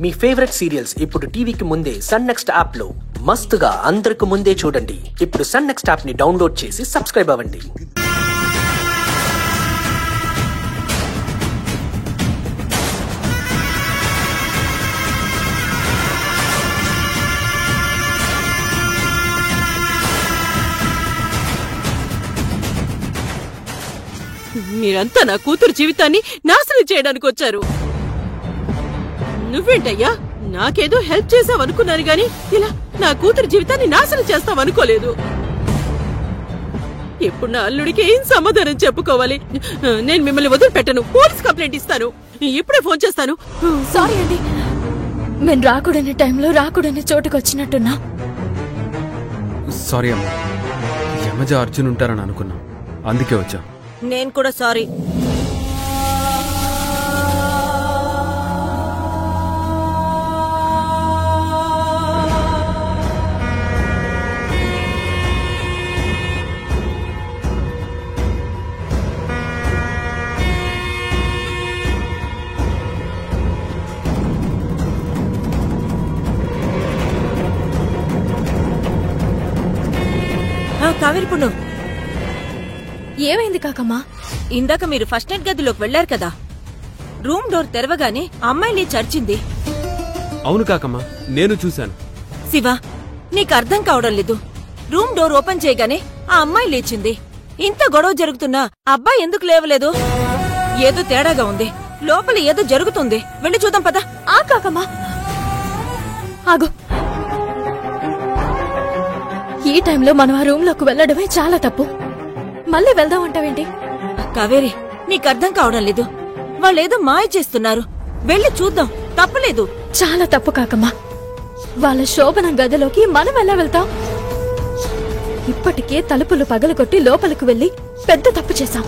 మీ favourite serials ఇప్పుడు టీవీకి ముందే సన్ నెక్స్ట్ యాప్ లో మస్తుగా అందరికి ముందే చూడండి. ఇప్పుడు సన్ నెక్స్ట్ యాప్ ని డౌన్లోడ్ చేసి సబ్స్క్రైబ్ అవ్వండి. మీరంతా నా కూతురు జీవితాన్ని నాశనం చేయడానికి వచ్చారు. నువ్వేంటయ్యా నాకేదో హెల్ప్ చేసావనుకున్నాను గాని ఇలా నా కూతురు జీవితాన్ని నాశనం చేస్తావనుకోలేదు. ఇప్పుడు నా అల్లుడికి ఏం సమాధానం చెప్పుకోవాలి? నేను మిమ్మల్ని వదిలిపెట్టను, పోలీస్ కంప్లైంట్ ఇస్తాను. ఇప్పుడే ఫోన్ చేస్తాను. సారీ అండి, మేము రాకూడని టైంలో రాకూడని చోటుకు వచ్చినట్టున్నా. సారీ అమ్మా, యమజ అర్జున్ ఉంటారని అనుకున్నాం, అందుకే వచ్చా. నేను కూడా సారీ. కావేరి పుణ్ణు, ఏమైంది కాకమ్మా? ఇందాక మీరు ఫస్ట్ నైట్ గదిలోకి వెళ్లారు కదా, రూమ్ డోర్ తెరవగానే అమ్మాయి లేచి అరిచింది. అవును కాకమ్మా, నేను చూశాను. శివ, నీకు అర్థం కావడం లేదు. రూమ్ డోర్ ఓపెన్ చేయగానే ఆ అమ్మాయి లేచింది. ఇంత గొడవ జరుగుతున్నా అబ్బాయి ఎందుకు లేవలేదు? ఏదో తేడాగా ఉంది, లోపల ఏదో జరుగుతుంది. వెళ్ళి చూద్దాం పద. ఆ కాకమ్మా ఆగు, ఈ టైంలో మనం ఆ రూమ్ లోకి వెళ్లడమే చాలా తప్పు. మళ్ళీ వెళ్దామంటావేంటి? కావేరి, నీకు అర్థం కావడం లేదు. వాళ్ళేదో మాయ చేస్తున్నారు. వెళ్ళి చూద్దాం, తప్పలేదు. చాలా తప్పు కాకమ్మా. వాళ్ళ శోభనం గదిలోకి మనం ఎలా వెళ్తాం? ఇప్పటికే తలుపులు పగలగొట్టి లోపలికి వెళ్లి పెద్ద తప్పు చేశాం.